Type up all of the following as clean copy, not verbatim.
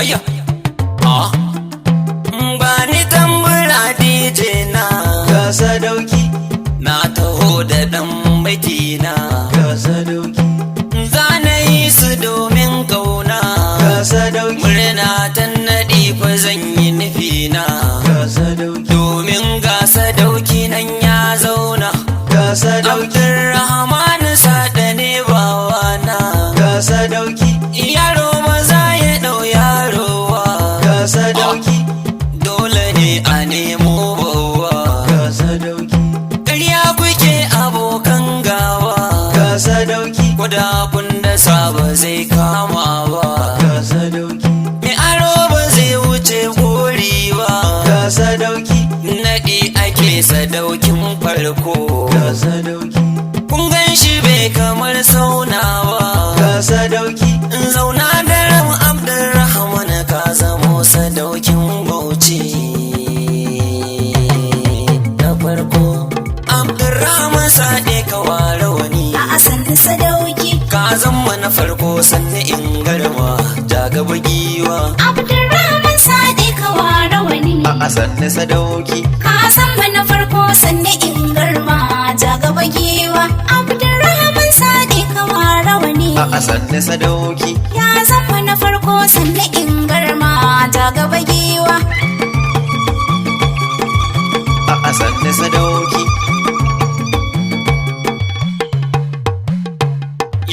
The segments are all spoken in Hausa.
Ayya. Ba ni tambura DJ na. Ga sadauki. Na taho da ɗan baiti na. Ga sadauki. Zana yi su domin ƙauna. Ga sadauki. Murna ta naɗi fa zan yi nufi na. Ga sadauki. Domin ga sadauki nan ya zauna. Ga sadauki. Abdurrahman Sada ne bawana. Ga sadauki. Yaro maza ya ɗau yarowa. Ga sadauki. Dole ne a nemo bawa. Ga sadauki. Ƙarya kuke abokan gawa. Ga sadauki. Kuda kun da saba zai kama ba. Ga sadauki. Mai aro ba zai wuce gori ba. Ga sadauki. Naɗi ake sadaukin farko. Ga sadauki. Kun gan shi bai kamar saunawa. Ga sadauki. Zauna da ram Abdurrahman ka zamo sadaukin Bauchi. Da farko Abdurrahman Sade ka ware wani. A sannu sadauki. Ka zama na farko sannan in garma jagaba giwa. Abdurrahman Sade ka ware wani. A sanne sadauki. Ka zama na farko sannan in garma jagaba giwa. Abdurrahman Sade ka ware wani. A sanne sadauki. Ya zama na farko sannan in garma jagaba giwa. A sanne sadauki.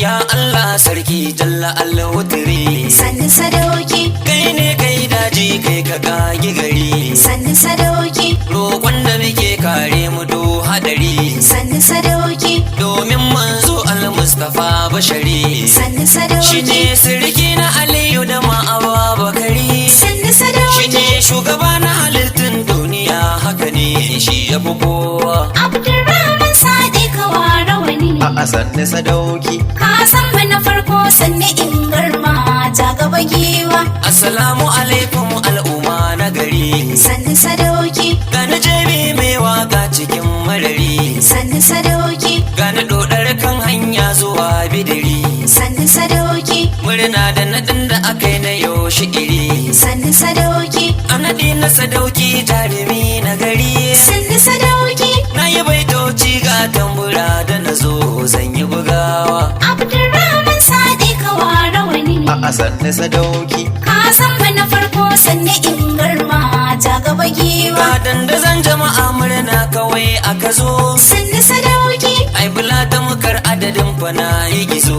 Ya Allah sarki jalla Allah wutiri. Sannu sadauki. Kai ne kai daji kai ka kagi gari. Sannu sadauki. Roƙon da muke kare mu do hadari. Sannu sadauki. Domin manzo al-Mustafa bashari. Sannu Shi sadauki. ne sirki na Aliyu da ma'awa bakari. Sannu Shi sadauki. ne shugaba na halittun duniya haka ne shi ya fi kowa. Abdurrahman Sade ka ware wani. A sanne sadauki. Ka zama na farko sannan in garma jagaba giwa. Assalamu alaikum al'umma na gari. Sannu sadauki. Gani jebi mai waka cikin marari. Sannu sadauki. Gani dodar kan hanya zuwa bidiri. Sannu sadauki. Murna da naɗin da aka yi na yau shi'iri. Sannu sadauki. A naɗi na sadauki jarumi na gari. Sannu sadauki. Na yi baitoci ga tambura da na zo zan yi bugawa. Abdurrahman Sade ka ware wani. A sanne sadauki. Ka zama na farko sannan in garma jagaba giwa. Ga dandazon jama'a murna kawai aka zo. Sannu sadauki. Ai bula ta mukar adadin fana yi gizo.